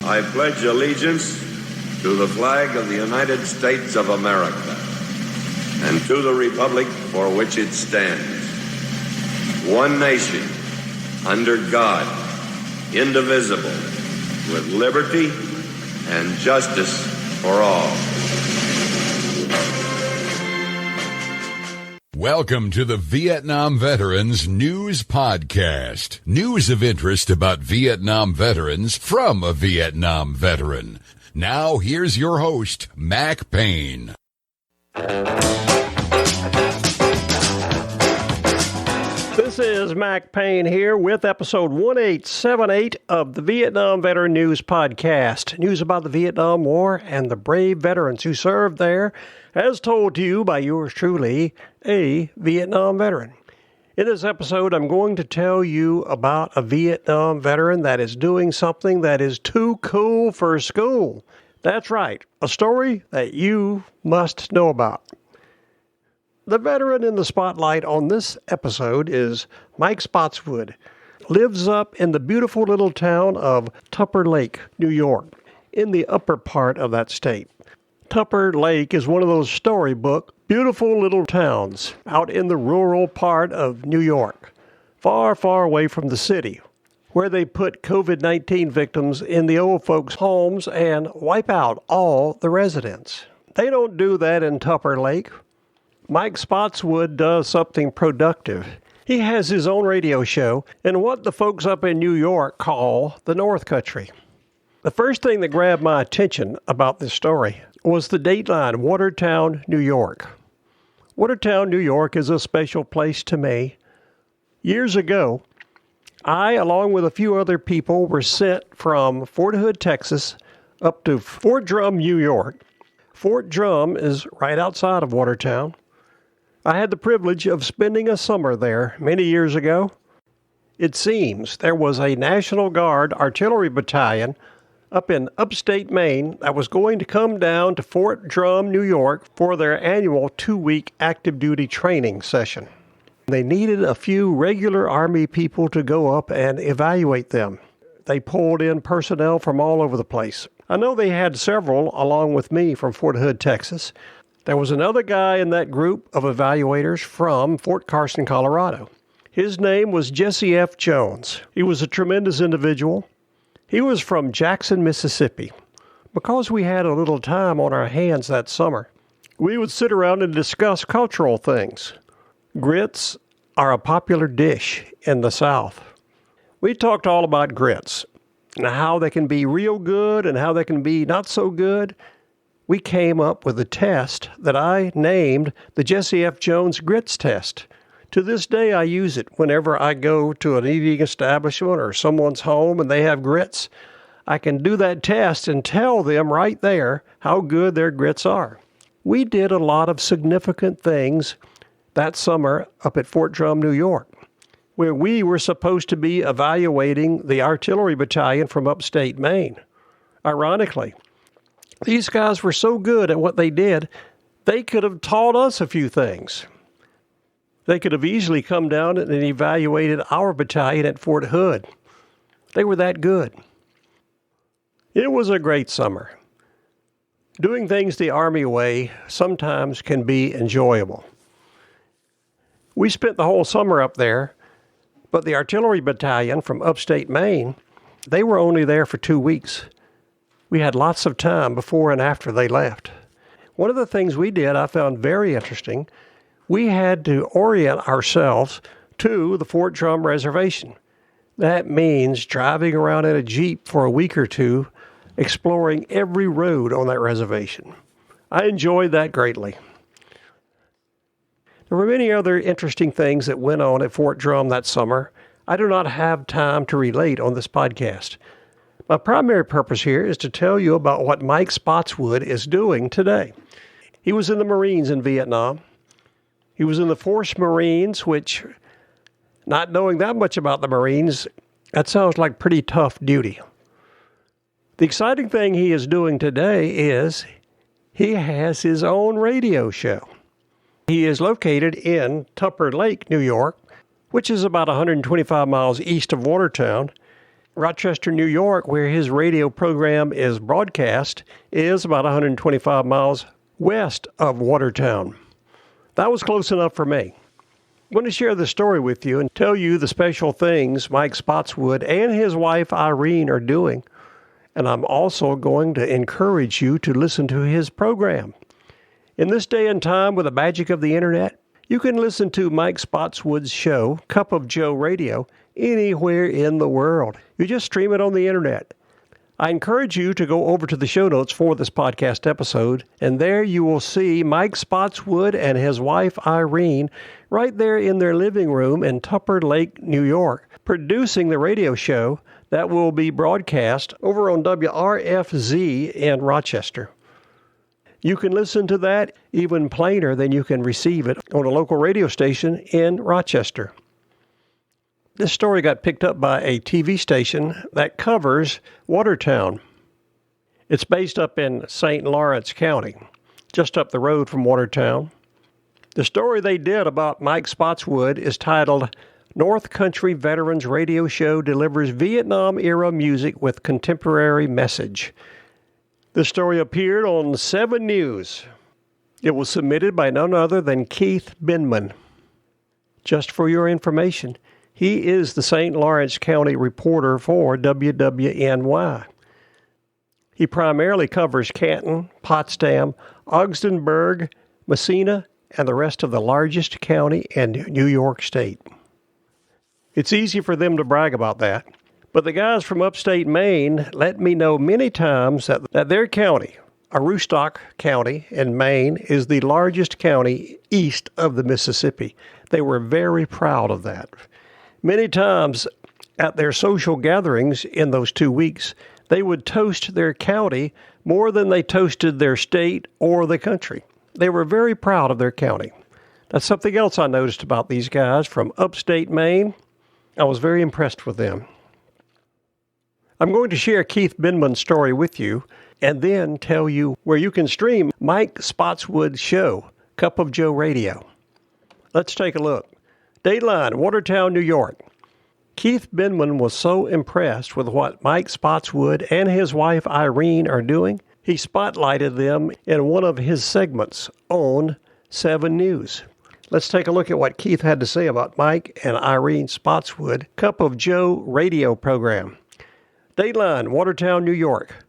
I pledge allegiance to the flag of the United States of America and to the republic for which it stands, one nation, under God, indivisible, with liberty and justice for all. Welcome to the Vietnam Veterans News Podcast. News of interest about Vietnam veterans from a Vietnam veteran. Now, here's your host, Mac Payne. This is Mac Payne here with episode 1878 of the Vietnam Veteran News Podcast. News about the Vietnam War and the brave veterans who served there, as told to you by yours truly, a Vietnam veteran. In this episode, I'm going to tell you about a Vietnam veteran that is doing something that is too cool for school. That's right, a story that you must know about. The veteran in the spotlight on this episode is Mike Spotswood. Lives up in the beautiful little town of Tupper Lake, New York, in the upper part of that state. Tupper Lake is one of those storybook, beautiful little towns out in the rural part of New York, far, far away from the city, where they put COVID-19 victims in the old folks' homes and wipe out all the residents. They don't do that in Tupper Lake. Mike Spotswood does something productive. He has his own radio show in what the folks up in New York call the North Country. The first thing that grabbed my attention about this story was the dateline, Watertown, New York. Watertown, New York is a special place to me. Years ago, I, along with a few other people, were sent from Fort Hood, Texas, up to Fort Drum, New York. Fort Drum is right outside of Watertown. I had the privilege of spending a summer there many years ago. It seems there was a National Guard artillery battalion up in upstate Maine that was going to come down to Fort Drum, New York for their annual 2-week active duty training session. They needed a few regular Army people to go up and evaluate them. They pulled in personnel from all over the place. I know they had several along with me from Fort Hood, Texas. There was another guy in that group of evaluators from Fort Carson, Colorado. His name was Jesse F. Jones. He was a tremendous individual. He was from Jackson, Mississippi. Because we had a little time on our hands that summer, we would sit around and discuss cultural things. Grits are a popular dish in the South. We talked all about grits and how they can be real good and how they can be not so good. We came up with a test that I named the Jesse F. Jones Grits Test. To this day, I use it whenever I go to an eating establishment or someone's home and they have grits. I can do that test and tell them right there how good their grits are. We did a lot of significant things that summer up at Fort Drum, New York, where we were supposed to be evaluating the artillery battalion from upstate Maine. Ironically, these guys were so good at what they did, they could have taught us a few things. They could have easily come down and evaluated our battalion at Fort Hood. They were that good. It was a great summer. Doing things the Army way sometimes can be enjoyable. We spent the whole summer up there, but the artillery battalion from upstate Maine, they were only there for 2 weeks. We had lots of time before and after they left. One of the things we did I found very interesting. We had to orient ourselves to the Fort Drum Reservation. That means driving around in a Jeep for a week or two, exploring every road on that reservation. I enjoyed that greatly. There were many other interesting things that went on at Fort Drum that summer. I do not have time to relate on this podcast. My primary purpose here is to tell you about what Mike Spotswood is doing today. He was in the Marines in Vietnam. He was in the Force Marines, which, not knowing that much about the Marines, that sounds like pretty tough duty. The exciting thing he is doing today is he has his own radio show. He is located in Tupper Lake, New York, which is about 125 miles east of Watertown. Rochester, New York, where his radio program is broadcast, is about 125 miles west of Watertown. That was close enough for me. I want to share the story with you and tell you the special things Mike Spotswood and his wife Irene are doing. And I'm also going to encourage you to listen to his program. In this day and time with the magic of the internet, you can listen to Mike Spotswood's show, Cup of Joe Radio, anywhere in the world. You just stream it on the internet. I encourage you to go over to the show notes for this podcast episode, and there you will see Mike Spotswood and his wife Irene right there in their living room in Tupper Lake, New York, producing the radio show that will be broadcast over on WRFZ in Rochester. You can listen to that even plainer than you can receive it on a local radio station in Rochester. This story got picked up by a TV station that covers Watertown. It's based up in St. Lawrence County, just up the road from Watertown. The story they did about Mike Spotswood is titled, North Country Veterans Radio Show Delivers Vietnam-Era Music with Contemporary Message. The story appeared on 7 News. It was submitted by none other than Keith Benman. Just for your information, he is the St. Lawrence County reporter for WWNY. He primarily covers Canton, Potsdam, Ogdensburg, Massena, and the rest of the largest county in New York State. It's easy for them to brag about that, but the guys from upstate Maine let me know many times that their county, Aroostook County in Maine, is the largest county east of the Mississippi. They were very proud of that. Many times at their social gatherings in those 2 weeks, they would toast their county more than they toasted their state or the country. They were very proud of their county. That's something else I noticed about these guys from upstate Maine. I was very impressed with them. I'm going to share Keith Benman's story with you and then tell you where you can stream Mike Spotswood's show, Cup of Joe Radio. Let's take a look. Dateline, Watertown, New York. Keith Benman was so impressed with what Mike Spotswood and his wife Irene are doing, he spotlighted them in one of his segments on 7 News. Let's take a look at what Keith had to say about Mike and Irene Spotswood Cup of Joe radio program. Dateline, Watertown, New York.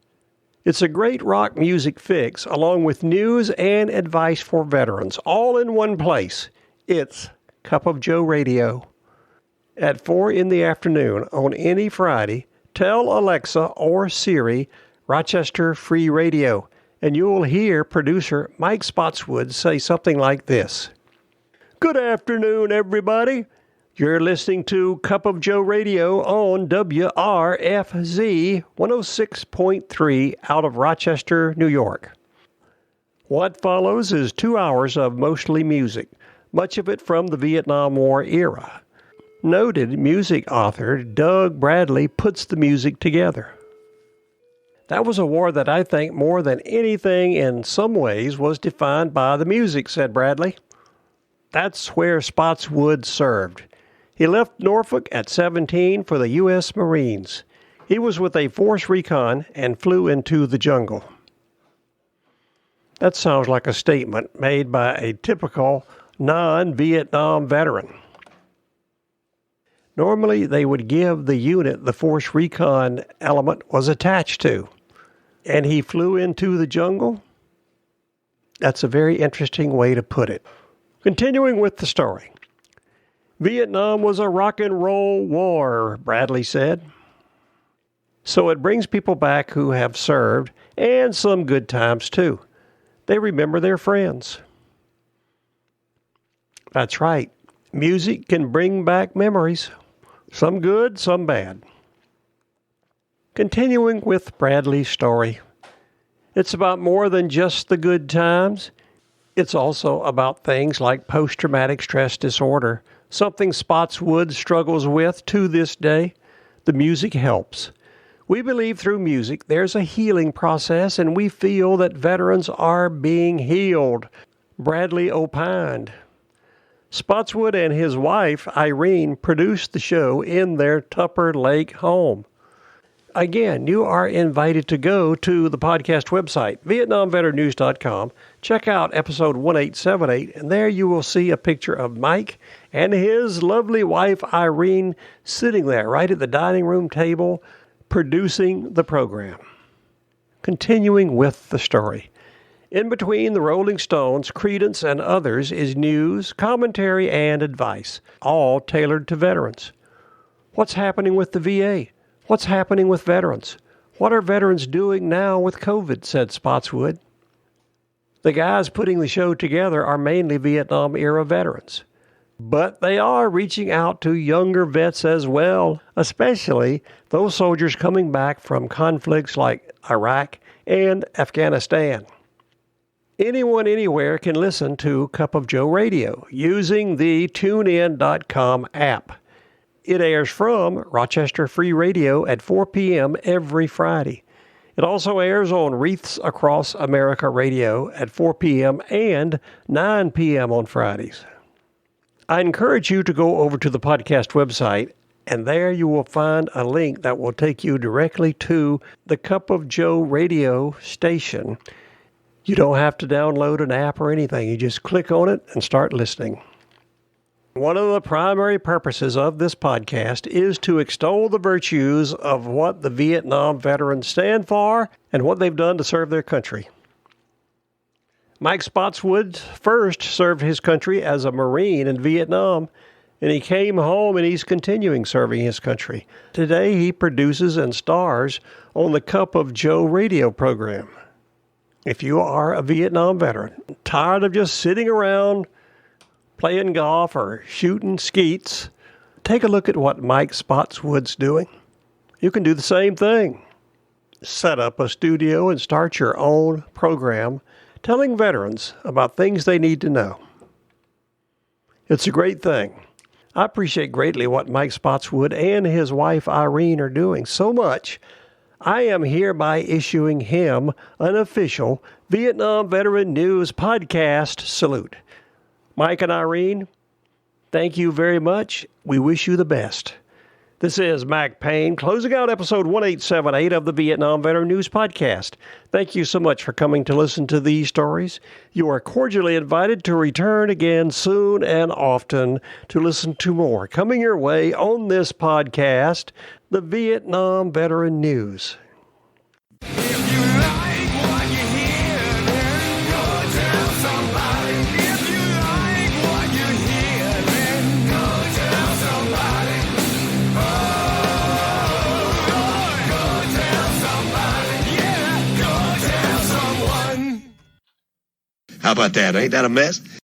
It's a great rock music fix along with news and advice for veterans, all in one place. It's Cup of Joe Radio. At 4 in the afternoon on any Friday, tell Alexa or Siri, Rochester Free Radio, and you'll hear producer Mike Spotswood say something like this. Good afternoon, everybody. You're listening to Cup of Joe Radio on WRFZ 106.3 out of Rochester, New York. What follows is 2 hours of mostly music, much of it from the Vietnam War era. Noted music author Doug Bradley puts the music together. That was a war that I think more than anything in some ways was defined by the music, said Bradley. That's where Spotswood served. He left Norfolk at 17 for the U.S. Marines. He was with a force recon and flew into the jungle. That sounds like a statement made by a typical non-Vietnam veteran. Normally, they would give the unit the force recon element was attached to. And he flew into the jungle? That's a very interesting way to put it. Continuing with the story. Vietnam was a rock and roll war, Bradley said. So it brings people back who have served, and some good times too. They remember their friends. That's right. Music can bring back memories. Some good, some bad. Continuing with Bradley's story. It's about more than just the good times. It's also about things like post-traumatic stress disorder, something Spotswood struggles with to this day. The music helps. We believe through music there's a healing process, and we feel that veterans are being healed, Bradley opined. Spotswood and his wife, Irene, produced the show in their Tupper Lake home. Again, you are invited to go to the podcast website, VietnamVeteranNews.com. Check out episode 1878, and there you will see a picture of Mike and his lovely wife, Irene, sitting there right at the dining room table, producing the program. Continuing with the story. In between the Rolling Stones, Creedence, and others is news, commentary, and advice, all tailored to veterans. What's happening with the VA? What's happening with veterans? What are veterans doing now with COVID, said Spotswood. The guys putting the show together are mainly Vietnam-era veterans. But they are reaching out to younger vets as well, especially those soldiers coming back from conflicts like Iraq and Afghanistan. Anyone anywhere can listen to Cup of Joe Radio using the TuneIn.com app. It airs from Rochester Free Radio at 4 p.m. every Friday. It also airs on Wreaths Across America Radio at 4 p.m. and 9 p.m. on Fridays. I encourage you to go over to the podcast website, and there you will find a link that will take you directly to the Cup of Joe radio station. You don't have to download an app or anything. You just click on it and start listening. One of the primary purposes of this podcast is to extol the virtues of what the Vietnam veterans stand for and what they've done to serve their country. Mike Spotswood first served his country as a Marine in Vietnam, and he came home and he's continuing serving his country. Today he produces and stars on the Cup of Joe radio program. If you are a Vietnam veteran, tired of just sitting around playing golf or shooting skeets, take a look at what Mike Spotswood's doing. You can do the same thing. Set up a studio and start your own program telling veterans about things they need to know. It's a great thing. I appreciate greatly what Mike Spotswood and his wife Irene are doing so much. I am hereby issuing him an official Vietnam Veteran News Podcast salute. Mike and Irene, thank you very much. We wish you the best. This is Mac Payne closing out episode 1878 of the Vietnam Veteran News Podcast. Thank you so much for coming to listen to these stories. You are cordially invited to return again soon and often to listen to more coming your way on this podcast, the Vietnam Veteran News. How about that? Ain't that a mess?